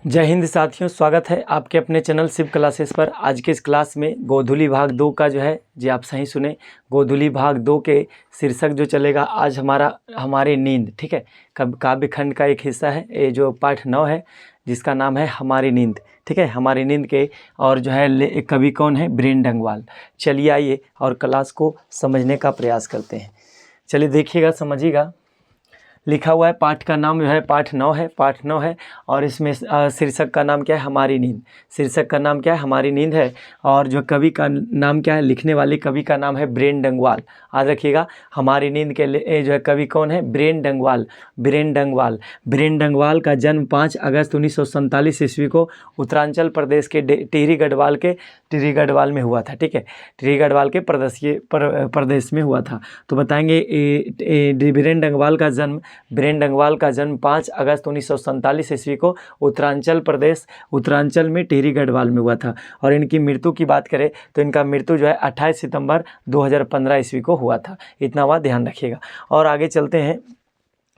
जय हिंद साथियों, स्वागत है आपके अपने चैनल शिव क्लासेस पर। आज के इस क्लास में गोधूली भाग 2 का जो है जी आप सही सुने, गोधूली भाग 2 के शीर्षक जो चलेगा आज हमारी नींद। ठीक है, काव्य खंड का एक हिस्सा है ये जो पाठ 9 है जिसका नाम है हमारी नींद। ठीक है, हमारी नींद के और जो है कवि कौन है? बीरेन डंगवाल। चलिए आइए और क्लास को समझने का प्रयास करते हैं। चलिए देखिएगा, समझिएगा। लिखा हुआ है पाठ का नाम जो है पाठ 9 है और इसमें शीर्षक का नाम क्या है? हमारी नींद। शीर्षक का नाम क्या है? हमारी नींद है। और जो कवि का नाम क्या है? लिखने वाले कवि का नाम है बीरेन डंगवाल। याद रखिएगा, हमारी नींद के जो है कवि कौन है? बीरेन डंगवाल। बीरेन डंगवाल। बीरेन डंगवाल का जन्म 5 अगस्त 1947 ईस्वी को उत्तरांचल प्रदेश के टिहरी गढ़वाल में हुआ था। ठीक है, टिहरी गढ़वाल के प्रदेश में हुआ था। तो बताएंगे बीरेन डंगवाल का जन्म 5 अगस्त 1947 ईस्वी को उत्तरांचल में टिहरी गढ़वाल में हुआ था। और इनकी मृत्यु की बात करें तो इनका मृत्यु जो है 28 सितंबर 2015 ईस्वी को हुआ था। इतना बात ध्यान रखिएगा। और आगे चलते हैं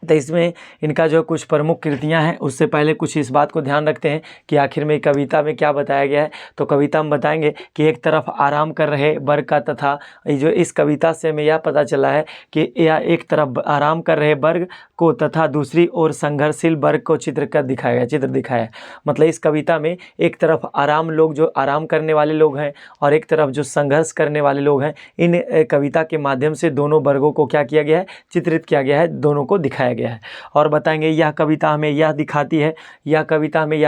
तो इसमें इनका जो कुछ प्रमुख कृतियां हैं उससे पहले कुछ इस बात को ध्यान रखते हैं कि आखिर में कविता में क्या बताया गया है। तो कविता में बताएंगे कि एक तरफ आराम कर रहे वर्ग का, तथा जो इस कविता से हमें यह पता चला है कि यह एक तरफ आराम कर रहे वर्ग को तथा दूसरी ओर संघर्षशील वर्ग को चित्र दिखाया। मतलब इस कविता में एक तरफ जो आराम करने वाले लोग हैं और एक तरफ जो संघर्ष करने वाले लोग हैं, इन कविता के माध्यम से दोनों वर्गों को क्या किया गया है? चित्रित किया गया है, दोनों को दिखाया गया है। और बताएंगे यह कविता हमें यह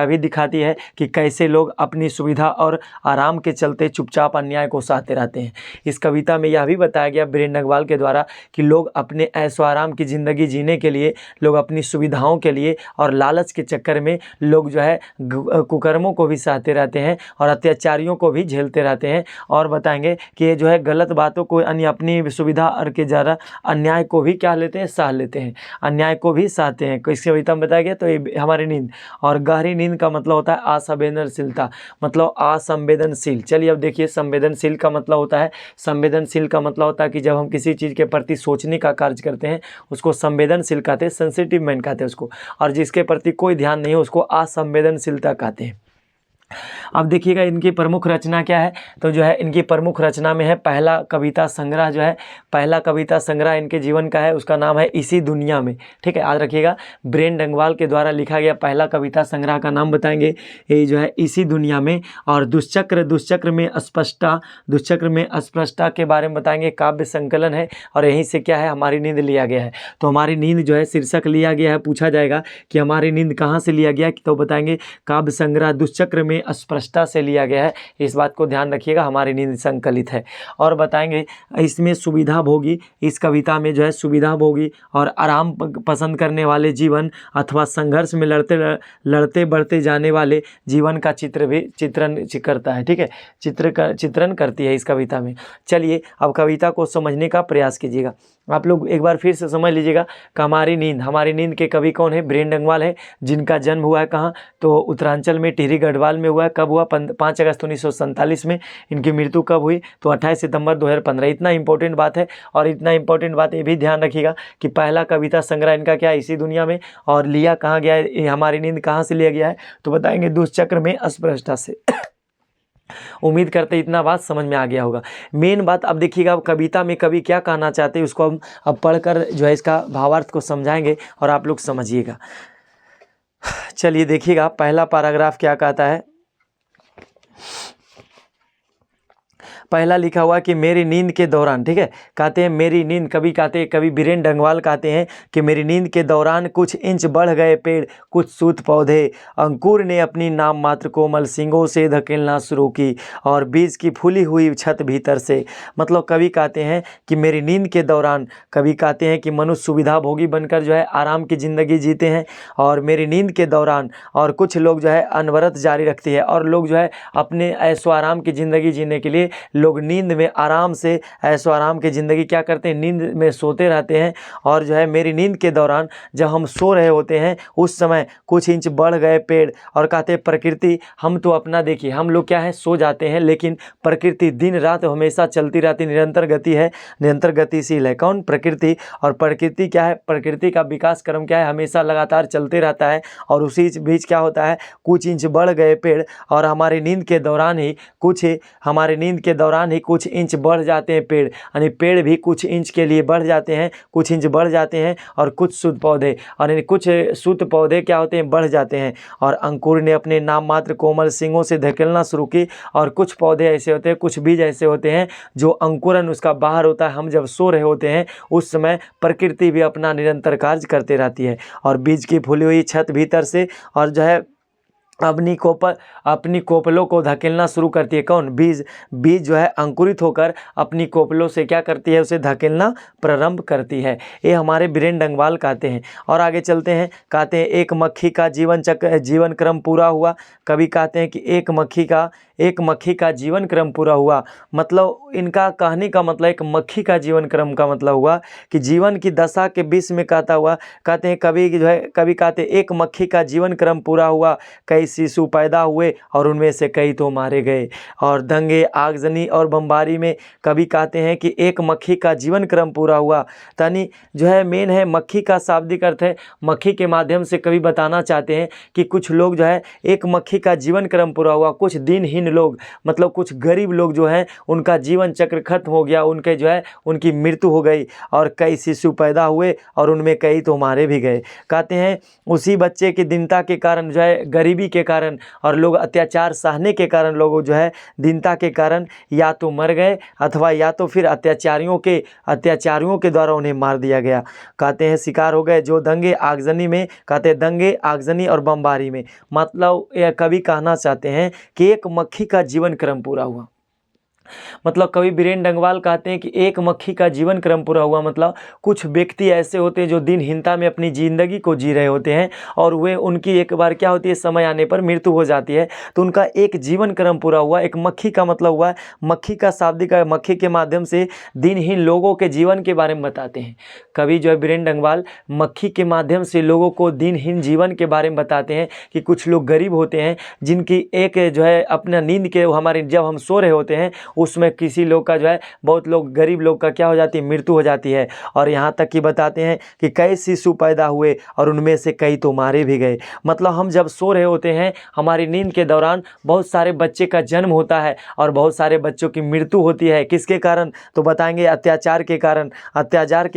भी दिखाती है कि कैसे लोग अपनी सुविधा और आराम के चलते चुपचाप अन्याय को सहते रहते हैं। इस कविता में यह भी बताया गया बीरेन डंगवाल के द्वारा कि लोग अपने ऐशो आराम की ज़िंदगी जीने के लिए, लोग अपनी सुविधाओं के लिए और लालच के चक्कर में लोग जो है कुकर्मों को भी सहते रहते हैं और अत्याचारियों को भी झेलते रहते हैं। और बताएंगे कि ये जो है गलत बातों को अपनी सुविधा और के ज़्यादा अन्याय को भी क्या लेते हैं? सह लेते हैं, अन्याय को भी सहते हैं। इस कविता में बताया गया। तो ये हमारी नींद। और गहरी नींद का मतलब होता है असंवेदनशीलता, मतलब असंवेदनशील। चलिए अब देखिए, संवेदनशील का मतलब होता है कि जब हम किसी चीज़ के प्रति सोचने का कार्य करते हैं उसको संवेदनशील कहते हैं, सेंसिटिव माइंड कहते हैं उसको। और जिसके प्रति कोई ध्यान नहीं है उसको असंवेदनशीलता कहते हैं। अब देखिएगा इनकी प्रमुख रचना क्या है। तो जो है इनकी प्रमुख रचना में है पहला कविता संग्रह इनके जीवन का है, उसका नाम है इसी दुनिया में। ठीक है, याद रखिएगा, बीरेन डंगवाल के द्वारा लिखा गया पहला कविता संग्रह का नाम बताएंगे ये जो है इसी दुनिया में। और दुष्चक्र में अस्पष्टता के बारे में बताएंगे, काव्य संकलन है। और यहीं से क्या है? हमारी नींद लिया गया है। तो हमारी नींद जो है शीर्षक लिया गया है। पूछा जाएगा कि हमारी नींद कहाँ से लिया गया, तो बताएंगे काव्य संग्रह दुष्चक्र में अस्पष्टता से लिया गया है। इस बात को ध्यान रखिएगा, हमारी नींद संकलित है। और बताएंगे इसमें सुविधा भोगी, इस कविता में जो है सुविधा भोगी और आराम पसंद करने वाले जीवन अथवा संघर्ष में लड़ते बढ़ते जाने वाले जीवन का चित्रण करता है। ठीक है, चित्रण करती है इस कविता में। चलिए अब कविता को समझने का प्रयास कीजिएगा। आप लोग एक बार फिर से समझ लीजिएगा कि हमारी नींद के कवि कौन है? बीरेन डंगवाल है, जिनका जन्म हुआ है कहाँ? तो उत्तरांचल में टिहरी गढ़वाल में हुआ है। कब हुआ? 5 अगस्त 1947 में। इनकी मृत्यु कब हुई? तो 28 सितंबर 2015। इतना इंपॉर्टेंट बात है। और इतना इंपॉर्टेंट बात ये भी ध्यान रखिएगा कि पहला कविता संग्रह इनका क्या है? इसी दुनिया में। और लिया कहाँ गया है? हमारी नींद कहाँ से लिया गया है? तो बताएंगे दुष्चक्र में अस्पृष्टता से। उम्मीद करते इतना बात समझ में आ गया होगा। मेन बात अब देखिएगा, अब कविता में कवि क्या कहना चाहते हैं उसको हम अब पढ़कर जो है इसका भावार्थ को समझाएंगे और आप लोग समझिएगा। चलिए देखिएगा पहला पैराग्राफ क्या कहता है। पहला लिखा हुआ कि मेरी नींद के दौरान, ठीक है, कहते हैं मेरी नींद, कवि बीरेन डंगवाल कहते हैं कि मेरी नींद के दौरान कुछ इंच बढ़ गए पेड़, कुछ सूत पौधे, अंकुर ने अपनी नाम मात्र कोमल सींगों से धकेलना शुरू की और बीज की फूली हुई छत भीतर से। मतलब कवि कहते हैं कि मेरी नींद के दौरान, कवि कहते हैं कि मनुष्य सुविधा भोगी बनकर जो है आराम की ज़िंदगी जीते हैं। और मेरी नींद के दौरान और कुछ लोग जो है अनवरत जारी रखती है और लोग जो है अपने ऐशो आराम की ज़िंदगी जीने के लिए लोग नींद में आराम से ऐशो आराम की ज़िंदगी क्या करते हैं, नींद में सोते रहते हैं। और जो है मेरी नींद के दौरान जब हम सो रहे होते हैं उस समय कुछ इंच बढ़ गए पेड़। और कहते हैं प्रकृति, हम तो अपना देखिए, हम लोग क्या है सो जाते हैं, लेकिन प्रकृति दिन रात हमेशा चलती रहती, निरंतर गति है, निरंतर गतिशील है। कौन? प्रकृति। और प्रकृति क्या है, प्रकृति का विकास क्रम क्या है, हमेशा लगातार चलते रहता है। और उसी बीच क्या होता है, कुछ इंच बढ़ गए पेड़ और हमारी नींद के दौरान ही कुछ इंच बढ़ जाते हैं पेड़, यानी पेड़ भी कुछ इंच के लिए बढ़ जाते हैं, कुछ इंच बढ़ जाते हैं। और कुछ शुद्ध पौधे, और कुछ शुद्ध पौधे क्या होते हैं, बढ़ जाते हैं। और अंकुर ने अपने नाम मात्र कोमल सींगों से धकेलना शुरू की। और कुछ पौधे ऐसे होते हैं, कुछ बीज ऐसे होते हैं जो अंकुरन उसका बाहर होता है। हम जब सो रहे होते हैं उस समय प्रकृति भी अपना निरंतर कार्य करते रहती है। और बीज की फूली हुई छत भीतर से और जो है अपनी कोपलों को धकेलना शुरू करती है। कौन? बीज जो है अंकुरित होकर अपनी कोपलों से क्या करती है, उसे धकेलना प्रारंभ करती है। ये हमारे बीरेन डंगवाल कहते हैं। और आगे चलते हैं, कहते हैं एक मक्खी का जीवन क्रम पूरा हुआ। कभी कहते हैं कि एक मक्खी का जीवन क्रम पूरा हुआ। मतलब इनका कहने का मतलब एक मक्खी का जीवन क्रम का मतलब हुआ कि जीवन की दशा के बीच में कहते हैं कभी कहते हैं एक मक्खी का जीवन क्रम पूरा हुआ, कई शिशु पैदा हुए और उनमें से कई तो मारे गए। और दंगे, आगजनी और बमबारी में कभी कहते हैं कि एक मक्खी का जीवन क्रम पूरा हुआ। यानी जो है मेन है मक्खी का शाब्दिक अर्थ है, मक्खी के माध्यम से कभी बताना चाहते हैं कि कुछ लोग जो है एक मक्खी का जीवन क्रम पूरा हुआ। कुछ दिनहीन लोग, मतलब कुछ गरीब लोग जो हैं उनका जीवन चक्र खत्म हो गया, उनकी मृत्यु हो गई। और कई शिशु पैदा हुए और उनमें कई तो मारे भी गए। कहते हैं उसी बच्चे की दीनता के कारण जो है, गरीबी के कारण और लोग अत्याचार सहने के कारण, लोगों जो है दीनता के कारण या तो मर गए अथवा या तो फिर अत्याचारियों के द्वारा उन्हें मार दिया गया। कहते हैं शिकार हो गए जो दंगे आगजनी में, कहते हैं दंगे, आगजनी और बमबारी में। मतलब यह कवि कहना चाहते हैं कि एक मक्खी का जीवन क्रम पूरा हुआ। मतलब कवि बीरेन डंगवाल कहते हैं कि एक मक्खी का जीवन क्रम पूरा हुआ। मतलब कुछ व्यक्ति ऐसे होते हैं जो दिनहीनता में अपनी ज़िंदगी को जी रहे होते हैं और वे उनकी एक बार क्या होती है, समय आने पर मृत्यु हो जाती है, तो उनका एक जीवन क्रम पूरा हुआ। एक मक्खी का मतलब हुआ, मक्खी का शाब्दिक है, मक्खी के माध्यम से दिनहीन लोगों के जीवन के बारे में बताते हैं। कवि जो है बीरेन डंगवाल मक्खी के माध्यम से लोगों को दिनहीन जीवन के बारे में बताते हैं कि कुछ लोग गरीब होते हैं जिनकी एक जो है अपना नींद के हमारे जब हम सो रहे होते हैं उसमें किसी लोग का जो है, बहुत लोग गरीब लोग का क्या हो जाती है, मृत्यु हो जाती है। और यहाँ तक कि बताते हैं कि कई शिशु पैदा हुए और उनमें से कई तो मारे भी गए। मतलब हम जब सो रहे होते हैं, हमारी नींद के दौरान बहुत सारे बच्चे का जन्म होता है और बहुत सारे बच्चों की मृत्यु होती है। किसके कारण? तो बताएंगे अत्याचार के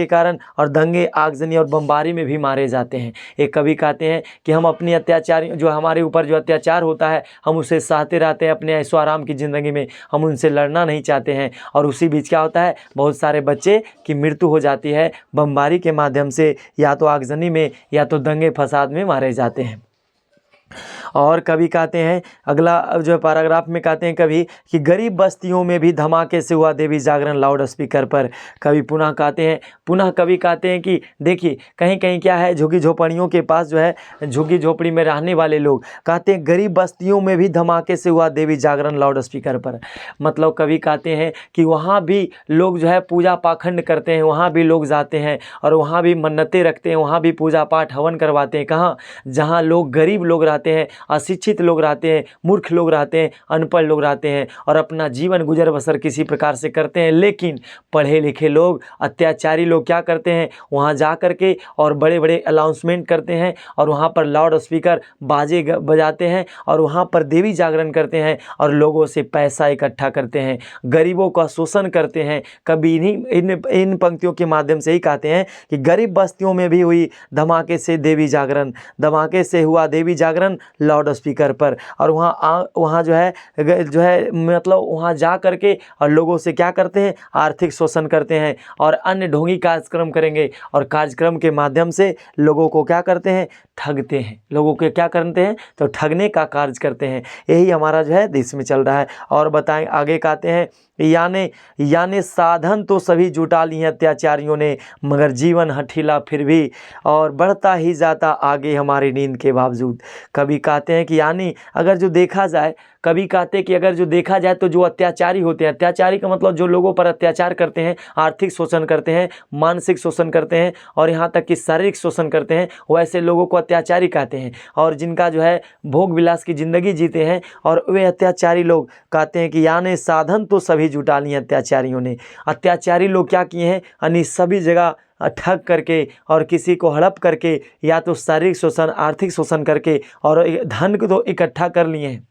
कारण और दंगे, आगजनी और बमबारी में भी मारे जाते हैं। एक कवि कहते हैं कि हम अपनी अत्याचारी, जो हमारे ऊपर जो अत्याचार होता है, हम उसे सहते रहते हैं अपने ऐशो आराम की ज़िंदगी में, हम उनसे लड़ना नहीं चाहते हैं। और उसी बीच क्या होता है, बहुत सारे बच्चे की मृत्यु हो जाती है बमबारी के माध्यम से, या तो आगजनी में या तो दंगे फसाद में मारे जाते हैं। और कभी कहते हैं, अगला जो पैराग्राफ में कहते हैं कभी कि गरीब बस्तियों में भी धमाके से हुआ देवी जागरण लाउड स्पीकर पर। कभी पुनः कभी कहते हैं कि देखिए कहीं कहीं क्या है, झुग्गी झोपड़ियों के पास जो है, झुग्गी झोपड़ी में रहने वाले लोग कहते हैं गरीब बस्तियों में भी धमाके से हुआ देवी जागरण लाउड स्पीकर पर। मतलब कभी कहते हैं कि वहाँ भी लोग जो है पूजा पाखंड करते हैं, वहाँ भी लोग जाते हैं और वहाँ भी मन्नतें रखते हैं, वहाँ भी पूजा पाठ हवन करवाते हैं। कहाँ? जहाँ लोग गरीब लोग रहते हैं, अशिक्षित लोग रहते हैं, मूर्ख लोग रहते हैं, अनपढ़ लोग रहते हैं और अपना जीवन गुजर बसर किसी प्रकार से करते हैं। लेकिन पढ़े लिखे लोग, अत्याचारी लोग क्या करते हैं, वहाँ जा कर के और बड़े बड़े अनाउंसमेंट करते हैं और वहाँ पर लाउड स्पीकर बाजे बजाते हैं और वहाँ पर देवी जागरण करते हैं और लोगों से पैसा इकट्ठा करते हैं, गरीबों का शोषण करते हैं। कभी इन पंक्तियों के माध्यम से ही कहते हैं कि गरीब बस्तियों में भी हुई धमाके से हुआ देवी जागरण लाउड स्पीकर पर। और वहाँ जो है मतलब वहाँ जा करके और लोगों से क्या करते हैं, आर्थिक शोषण करते हैं और अन्य ढोंगी कार्यक्रम करेंगे और कार्यक्रम के माध्यम से लोगों को क्या करते हैं, ठगते हैं। लोगों को क्या करते हैं, तो ठगने का कार्य करते हैं। यही हमारा जो है देश में चल रहा है। और बताएं, आगे कहते हैं यानी यानी साधन तो सभी जुटा लिए अत्याचारियों ने, मगर जीवन हठीला फिर भी और बढ़ता ही जाता आगे हमारी नींद के बावजूद। कभी कहते हैं कि यानी अगर जो देखा जाए, कभी कहते हैं कि अगर जो देखा जाए तो जो अत्याचारी होते हैं, अत्याचारी का मतलब जो लोगों पर अत्याचार करते हैं, आर्थिक शोषण करते हैं, मानसिक शोषण करते हैं और यहाँ तक कि शारीरिक शोषण करते हैं, वैसे लोगों को अत्याचारी कहते हैं। और जिनका जो है भोग विलास की ज़िंदगी जीते हैं और वे अत्याचारी लोग कहते हैं कि यानी साधन तो सभी जुटा लिए अत्याचारियों ने। अत्याचारी लोग क्या किए हैं, यानी सभी जगह ठग करके और किसी को हड़प करके या तो शारीरिक शोषण, आर्थिक शोषण करके और धन को तो इकट्ठा कर लिए हैं,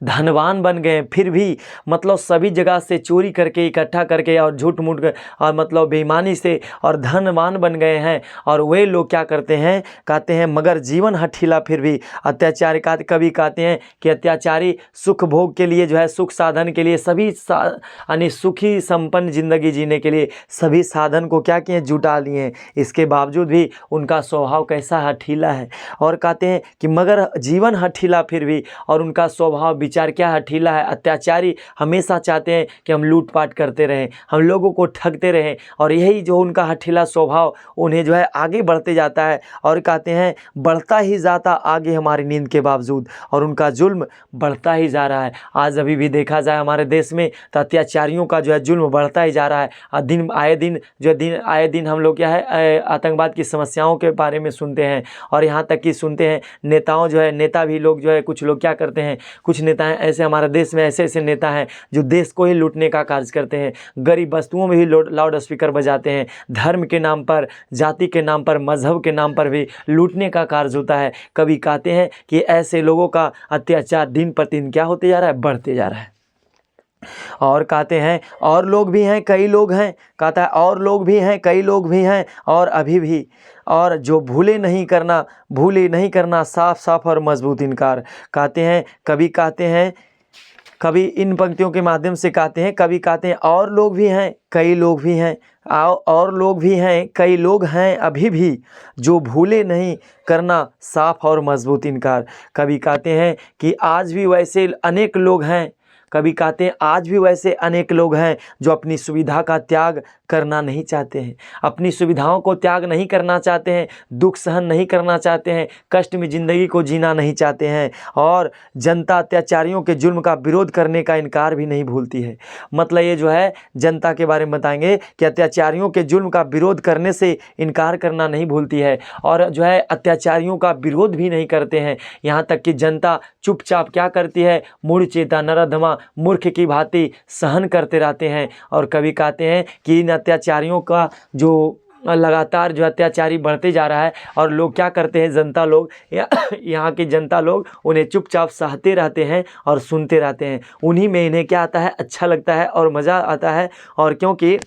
धनवान बन गए, फिर भी मतलब सभी जगह से चोरी करके इकट्ठा करके और झूठ मूठ और मतलब बेईमानी से और धनवान बन गए हैं। और वे लोग क्या करते हैं, कहते हैं मगर जीवन हठीला फिर भी। अत्याचारी का कभी कहते हैं कि अत्याचारी सुख भोग के लिए जो है, सुख साधन के लिए सभी यानी सुखी संपन्न जिंदगी जीने के लिए सभी साधन को क्या किए, जुटा लिए हैं। इसके बावजूद भी उनका स्वभाव कैसा हठीला है। और कहते हैं कि मगर जीवन हठीला फिर भी, और उनका स्वभाव विचार क्या हठीला है। अत्याचारी हमेशा चाहते हैं कि हम लूटपाट करते रहें, हम लोगों को ठगते रहें, और यही जो उनका हठीला स्वभाव उन्हें जो है आगे बढ़ते जाता है। और कहते हैं बढ़ता ही जाता आगे हमारी नींद के बावजूद, और उनका जुल्म बढ़ता ही जा रहा है। आज अभी भी देखा जाए हमारे देश में तो अत्याचारियों का जो है जुल्म बढ़ता ही जा रहा है। दिन आए दिन हम लोग क्या है आतंकवाद की समस्याओं के बारे में सुनते हैं, और यहाँ तक कि सुनते हैं नेताओं जो है, नेता भी लोग जो है, कुछ लोग क्या करते हैं, कुछ नेता हैं ऐसे हमारे देश में, ऐसे ऐसे नेता हैं जो देश को ही लूटने का कार्य करते हैं। गरीब वस्तुओं में भी लाउड स्पीकर बजाते हैं, धर्म के नाम पर, जाति के नाम पर, मजहब के नाम पर भी लूटने का कार्य होता है। कभी कहते हैं कि ऐसे लोगों का अत्याचार दिन प्रतिदिन क्या होते जा रहा है, बढ़ते जा रहा है। और कहते हैं और लोग भी हैं, कई लोग हैं, कहता है और लोग भी हैं, कई लोग भी हैं और अभी भी, और जो भूले नहीं करना साफ साफ और मजबूत इनकार। कहते हैं कभी इन पंक्तियों के माध्यम से कहते हैं, कभी कहते हैं और लोग भी हैं, कई लोग भी हैं, और लोग भी हैं, कई लोग हैं अभी भी, जो भूले नहीं करना साफ और मजबूत इनकार। कभी कहते हैं कि आज भी वैसे अनेक लोग हैं, कभी कहते हैं आज भी वैसे अनेक लोग हैं जो अपनी सुविधा का त्याग करना नहीं चाहते हैं, अपनी सुविधाओं को त्याग नहीं करना चाहते हैं, दुख सहन नहीं करना चाहते हैं, कष्ट में ज़िंदगी को जीना नहीं चाहते हैं, और जनता अत्याचारियों के जुल्म का विरोध करने का इनकार भी नहीं भूलती है। मतलब ये जो है जनता के बारे में बताएंगे कि अत्याचारियों के जुल्म का विरोध करने से इनकार करना नहीं भूलती है, और जो है अत्याचारियों का विरोध भी नहीं करते हैं। यहाँ तक कि जनता चुपचाप क्या करती है, मूढ़ चेता नराधमा मूर्ख की भांति सहन करते रहते हैं। और कभी कहते हैं कि इन अत्याचारियों का जो लगातार जो अत्याचारी बढ़ते जा रहा है, और लोग क्या करते हैं, जनता लोग यहाँ की जनता लोग उन्हें चुपचाप सहते रहते हैं और सुनते रहते हैं। उन्हीं में इन्हें क्या आता है, अच्छा लगता है और मज़ा आता है। और क्योंकि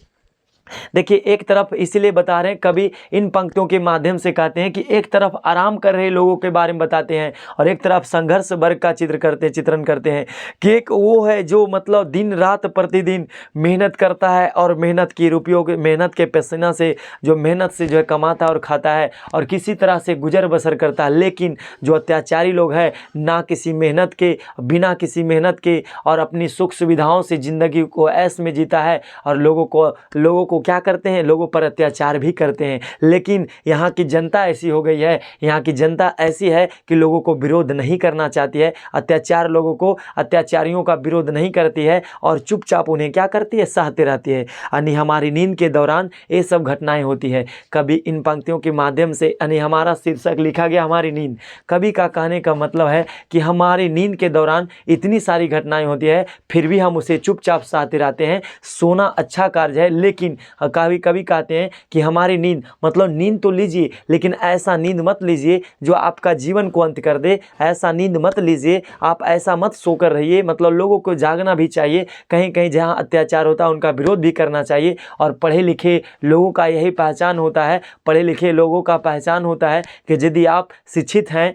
देखिए एक तरफ इसीलिए बता रहे हैं, कभी इन पंक्तियों के माध्यम से कहते हैं कि एक तरफ आराम कर रहे लोगों के बारे में बताते हैं और एक तरफ संघर्ष वर्ग का चित्रण करते हैं कि एक वो है जो मतलब दिन रात प्रतिदिन मेहनत करता है और मेहनत की रुपयों के, मेहनत के पसीना से जो मेहनत से जो है कमाता और खाता है और किसी तरह से गुजर बसर करता है। लेकिन जो अत्याचारी लोग हैं ना किसी मेहनत के, बिना किसी मेहनत के और अपनी सुख सुविधाओं से ज़िंदगी को ऐश में जीता है और लोगों को क्या करते हैं, लोगों पर अत्याचार भी करते हैं। लेकिन यहाँ की जनता ऐसी हो गई है, यहाँ की जनता ऐसी है कि लोगों को विरोध नहीं करना चाहती है, अत्याचारियों का विरोध नहीं करती है और चुपचाप उन्हें क्या करती है, सहते रहती है। यानी हमारी नींद के दौरान ये सब घटनाएं होती है। कभी इन पंक्तियों के माध्यम से यानी हमारा शीर्षक लिखा गया हमारी नींद। कभी का कहने का मतलब है कि हमारी नींद के दौरान इतनी सारी घटनाएं होती है, फिर भी हम उसे चुपचाप सहते रहते हैं। सोना अच्छा कार्य है, लेकिन कभी कभी कहते हैं कि हमारी नींद मतलब नींद तो लीजिए, लेकिन ऐसा नींद मत लीजिए जो आपका जीवन को अंत कर दे। ऐसा नींद मत लीजिए, आप ऐसा मत सोकर रहिए। मतलब लोगों को जागना भी चाहिए, कहीं कहीं जहाँ अत्याचार होता है उनका विरोध भी करना चाहिए। और पढ़े लिखे लोगों का यही पहचान होता है, पढ़े लिखे लोगों का पहचान होता है कि यदि आप शिक्षित हैं,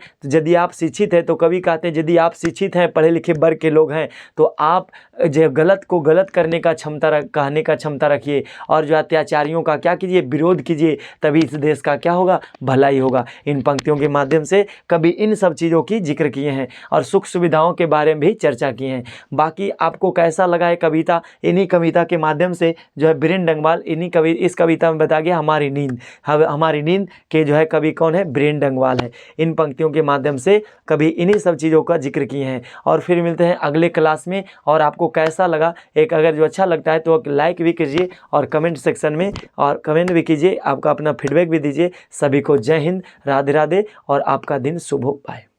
तो कभी कहते हैं यदि आप शिक्षित हैं, पढ़े लिखे वर्ग के लोग हैं, तो आप जो गलत को गलत करने का कहने का क्षमता रखिए और जो अत्याचारियों का क्या कीजिए, विरोध कीजिए, तभी इस देश का क्या होगा, भलाई होगा। इन पंक्तियों के माध्यम से कभी इन सब चीज़ों की जिक्र किए हैं और सुख सुविधाओं के बारे में भी चर्चा किए हैं। बाकी आपको कैसा लगा है कविता, इन्हीं कविता के माध्यम से जो है बीरेन डंगवाल इस कविता में बता गया हमारी नींद के जो है कवि कौन है, बीरेन डंगवाल है। इन पंक्तियों के माध्यम से कभी इन्हीं सब चीज़ों का जिक्र किए हैं। और फिर मिलते हैं अगले क्लास में। और आपको कैसा लगा, एक अगर जो अच्छा लगता है तो लाइक भी कीजिए और कमेंट सेक्शन में और कमेंट भी कीजिए, आपका अपना फीडबैक भी दीजिए। सभी को जय हिंद, राधे राधे और आपका दिन शुभ हो। बाय।